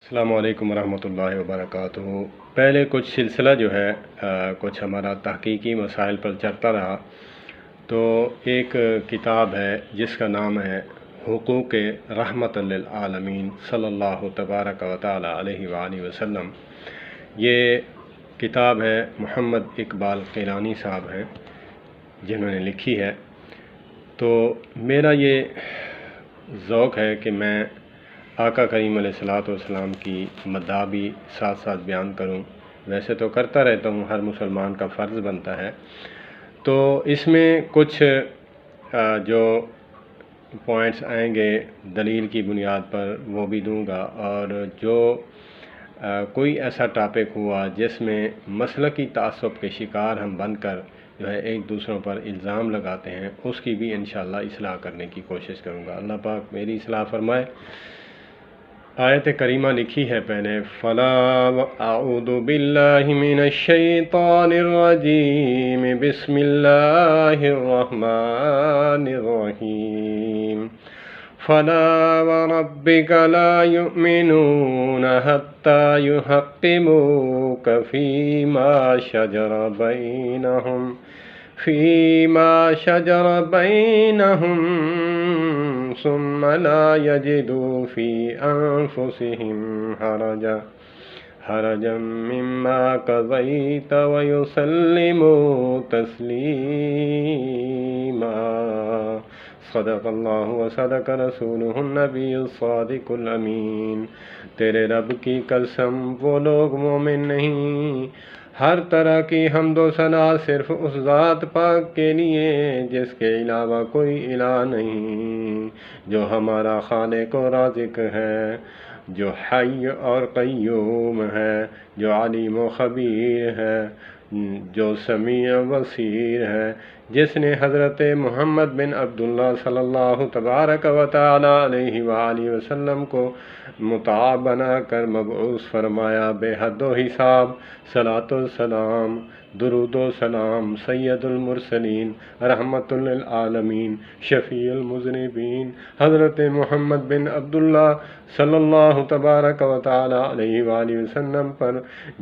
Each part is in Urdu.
السلام علیکم ورحمۃ اللہ وبرکاتہ۔ پہلے کچھ سلسلہ جو ہے کچھ ہمارا تحقیقی مسائل پر چلتا رہا، تو ایک کتاب ہے جس کا نام ہے حقوق رحمت للعالمین صلی اللہ تبارک و تعالی علیہ وآلہ وسلم۔ یہ کتاب ہے محمد اقبال قیلانی صاحب ہیں جنہوں نے لکھی ہے۔ تو میرا یہ ذوق ہے کہ میں آقا کریم علیہ الصلوۃ والسلام کی مداح بھی ساتھ ساتھ بیان کروں۔ ویسے تو کرتا رہتا ہوں، ہر مسلمان کا فرض بنتا ہے۔ تو اس میں کچھ جو پوائنٹس آئیں گے دلیل کی بنیاد پر وہ بھی دوں گا، اور جو کوئی ایسا ٹاپک ہوا جس میں مسلکی تعصب کے شکار ہم بن کر جو ہے ایک دوسروں پر الزام لگاتے ہیں، اس کی بھی انشاءاللہ اصلاح کرنے کی کوشش کروں گا۔ اللہ پاک میری اصلاح فرمائے۔ آیت کریمہ لکھی ہے پہلے، فلا اعوذ باللہ من الشیطان الرجیم بسم اللہ الرحمن الرحیم، فلا وربک لا یؤمنون حتی یحکموک فیما شجر بینہم ثم لا یجدوا فی انفسہم حرجا مما قضیت ویسلموا تسلیما۔ صدق اللہ وصدق رسولہ النبی الصادق الامین۔ تیرے رب کی قسم، وہ لوگ مومن نہیں۔ ہر طرح کی حمد و ثنا صرف اس ذات پاک کے لیے جس کے علاوہ کوئی الہ نہیں، جو ہمارا خالق و رازق ہے، جو حی اور قیوم ہے، جو علیم و خبیر ہے، جو سمیع و بصیر ہے، جس نے حضرت محمد بن عبداللہ صلی اللہ تبارک و تعالی علیہ وآلہ وسلم کو مطاع بنا کر مبعوث فرمایا۔ بے حد و حساب صلاۃ و سلام، درود و سلام سید المرسلین رحمت للعالمین شفیع المذنبین حضرت محمد بن عبداللہ صلی اللہ تبارک و تعالی علیہ وآلہ وسلم پر،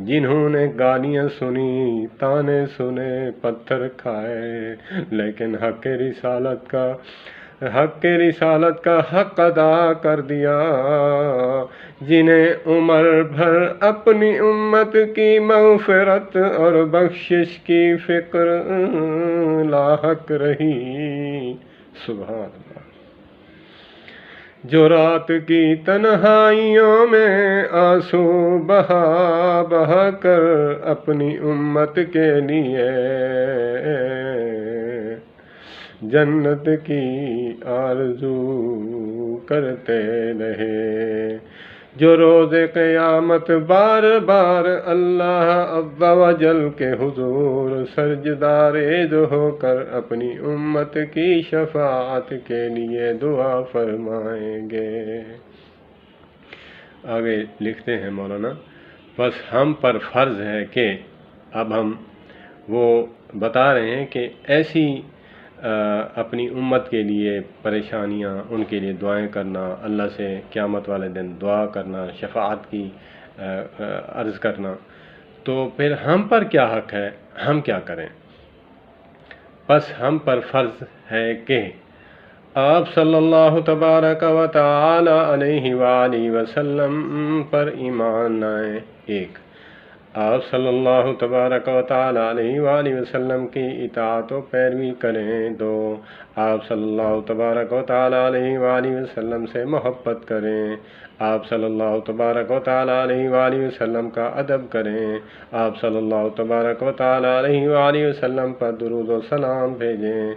جنہوں نے گالیاں سنی، تانے سنے، پتھر کھائے، لیکن حق رسالت کا حق ادا کر دیا، جنہیں عمر بھر اپنی امت کی مغفرت اور بخشش کی فکر لاحق رہی۔ سبحان اللہ۔ جو رات کی تنہائیوں میں آنسو بہا بہا کر اپنی امت کے لیے جنت کی آرزو کرتے رہے، جو روز قیامت بار بار اللہ عز و جل کے حضور سجدہ ہو کر اپنی امت کی شفاعت کے لیے دعا فرمائیں گے۔ آگے لکھتے ہیں مولانا، بس ہم پر فرض ہے کہ اب ہم وہ بتا رہے ہیں کہ ایسی اپنی امت کے لیے پریشانیاں، ان کے لیے دعائیں کرنا، اللہ سے قیامت والے دن دعا کرنا، شفاعت کی عرض کرنا، تو پھر ہم پر کیا حق ہے، ہم کیا کریں؟ بس ہم پر فرض ہے کہ آپ صلی اللہ تبارک و تعالی علیہ وآلہ وسلم پر ایمان لائیں۔ ایک، آپ صلی اللہ تبارک و تعالی علیہ وآلہ وسلم کی اطاعت و پیروی کریں۔ دو، آپ صلی اللہ تبارک و تعالی علیہ وآلہ وسلم سے محبت کریں۔ آپ صلی اللہ تبارک و تعالی علیہ وآلہ وسلم کا ادب کریں۔ آپ صلی اللہ تبارک و تعالی علیہ وآلہ وسلم پر درود و سلام بھیجیں۔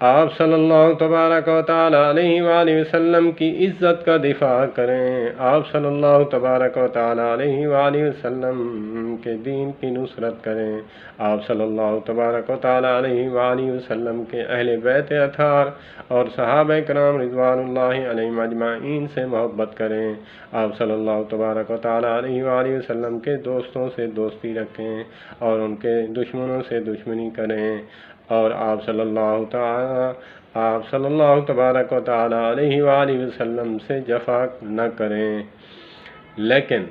آپ صلی اللہ تبارک و تعالی علیہ وآلہ وسلم کی عزت کا دفاع کریں۔ آپ صلی اللہ تبارک و تعالی علیہ وآلہ وسلم کے دین کی نصرت کریں۔ آپ صلی اللہ تبارک و تعالی علیہ وآلہ وسلم کے اہل بیت اطہار اور صحابہ کرام رضوان اللہ علیہم اجمعین سے محبت کریں۔ آپ صلی اللہ تبارک و تعالی علیہ وآلہ وسلم کے دوستوں سے دوستی رکھیں اور ان کے دشمنوں سے دشمنی کریں، اور آپ صلی اللہ تبارک و تعالی علیہ وآلہ وسلم سے جفا نہ کریں۔ لیکن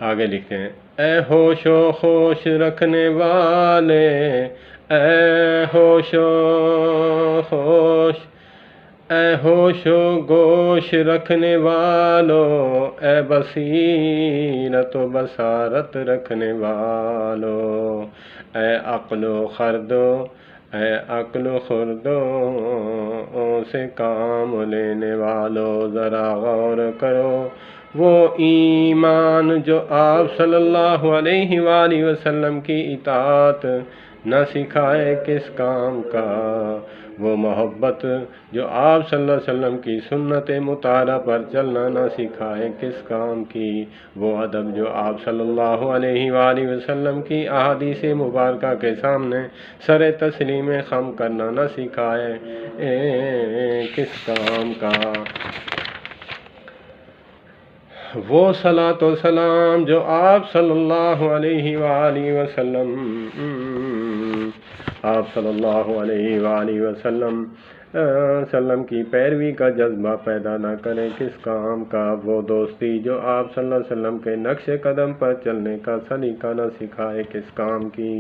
آگے لکھتے ہیں اے ہوش و خوش رکھنے والے، اے ہوش و خوش، اے ہوش و گوش رکھنے والو، اے بصیرت و بصارت رکھنے والو، اے عقل و خردو، اے عقل و خردو سے کام لینے والو، ذرا غور کرو وہ ایمان جو آپ صلی اللہ علیہ وآلہ وسلم کی اطاعت نہ سکھائے کس کام کا، وہ محبت جو آپ صلی اللہ علیہ وسلم کی سنت مطالعہ پر چلنا نہ سکھائے کس کام کی، وہ ادب جو آپ صلی اللہ علیہ وآلہ وسلم کی احادیث مبارکہ کے سامنے سر تسلیم خم کرنا نہ سکھائے کس کام کا، وہ صلاۃ و سلام جو آپ صلی اللہ علیہ وآلہ وسلم کی پیروی کا جذبہ پیدا نہ کرے کس کام کا، وہ دوستی جو آپ صلی اللہ علیہ وسلم کے نقش قدم پر چلنے کا سلیقہ نہ سکھائے کس کام کی،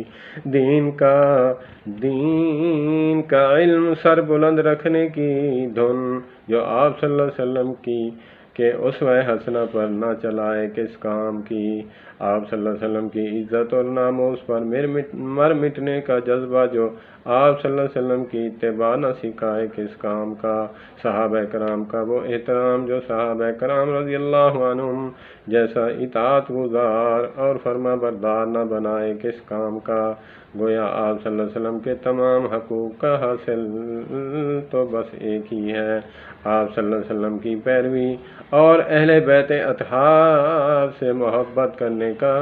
دین کا علم سر بلند رکھنے کی دھن جو آپ صلی اللہ علیہ وسلم کی کہ اسوہ حسنہ پر نہ چلائے کس کام کی، آپ صلی اللہ علیہ وسلم کی عزت اور ناموس پر مر مٹنے کا جذبہ جو آپ صلی اللہ علیہ وسلم کی اتباع نہ سکھائے کس کام کا، صحابہ کرام کا وہ احترام جو صحابہ کرام رضی اللہ عنہم جیسا اطاعت گزار اور فرما بردار نہ بنائے کس کام کا، گویا آپ صلی اللہ علیہ وسلم کے تمام حقوق کا حاصل تو بس ایک ہی ہے، آپ صلی اللہ علیہ وسلم کی پیروی اور اہل بیت اطہار سے محبت کرنے کا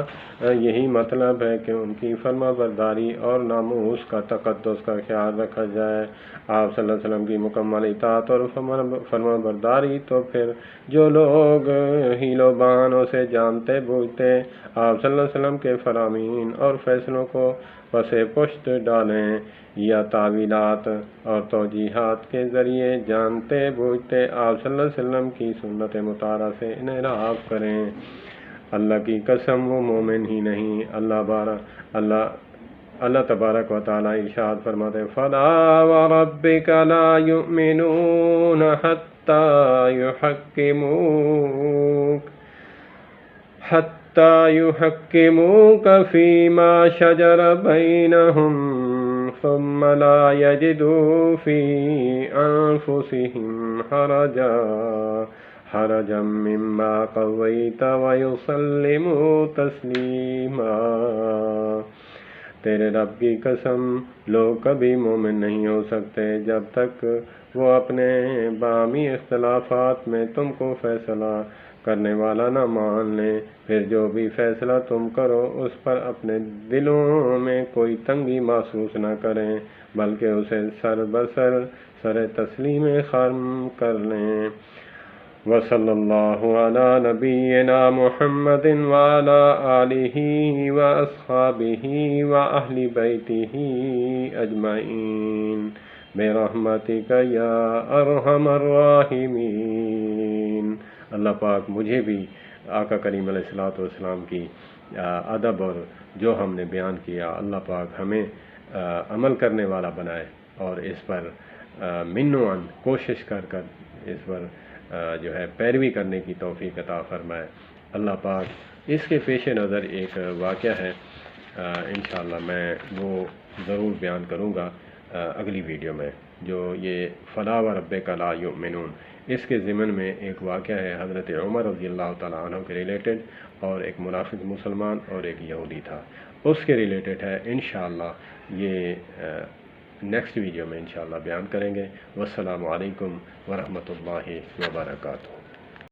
یہی مطلب ہے کہ ان کی فرما برداری اور ناموس کا تقدس کا خیال رکھا جائے، آپ صلی اللہ علیہ وسلم کی مکمل اطاعت اور فرما برداری، تو پھر جو لوگ حیل و بہانوں سے جانتے بوجھتے آپ صلی اللہ علیہ وسلم کے فرامین اور فیصلوں کو پس پشت ڈالیں یا تعویلات اور توجیحات کے ذریعے جانتے بوجھتے آپ صلی اللہ علیہ وسلم کی سنت مطالعہ سے انحراف کریں، اللہ کی قسم وہ مومن ہی نہیں، اللہ تبارک و تعالی ارشاد فرماتے ہیں فَلَا وَرَبِّكَ لَا يُؤْمِنُونَ حَتَّى يُحَكِّمُوكَ فِيمَا شَجَرَ بَيْنَهُمْ ثُمَّ لَا يَجِدُوا فِي أَنفُسِهِمْ حَرَجًا مِّمَّا قَضَيْتَ وَيُسَلِّمُوا تَسْلِيمًا، تیرے رب کی قسم لوگ کبھی مومن نہیں ہو سکتے جب تک وہ اپنے باہمی اختلافات میں تم کو فیصلہ کرنے والا نہ مان لیں، پھر جو بھی فیصلہ تم کرو اس پر اپنے دلوں میں کوئی تنگی محسوس نہ کریں بلکہ اسے سر تسلیم خم کر لیں۔ وصلی اللہ علی نبینا محمد وعلی آلہ واصحابہ واہل بیتہ اجمعین برحمتک یا ارحم الراحمین۔ اللہ پاک مجھے بھی آقا کریم علیہ الصلوۃ والسلام کی ادب اور جو ہم نے بیان کیا، اللہ پاک ہمیں عمل کرنے والا بنائے اور اس پر منوان کوشش کر اس پر جو ہے پیروی کرنے کی توفیق عطا فرمائے۔ اللہ پاک اس کے پیش نظر ایک واقعہ ہے، انشاءاللہ میں وہ ضرور بیان کروں گا اگلی ویڈیو میں، جو یہ فَلَا وَرَبِّكَ لَا يُؤْمِنُونَ اس کے ضمن میں ایک واقعہ ہے حضرت عمر رضی اللہ تعالیٰ عنہ کے ریلیٹڈ، اور ایک منافق مسلمان اور ایک یہودی تھا، اس کے ریلیٹڈ ہے، انشاءاللہ یہ نیکسٹ ویڈیو میں انشاءاللہ بیان کریں گے۔ والسلام علیکم ورحمۃ اللہ وبرکاتہ۔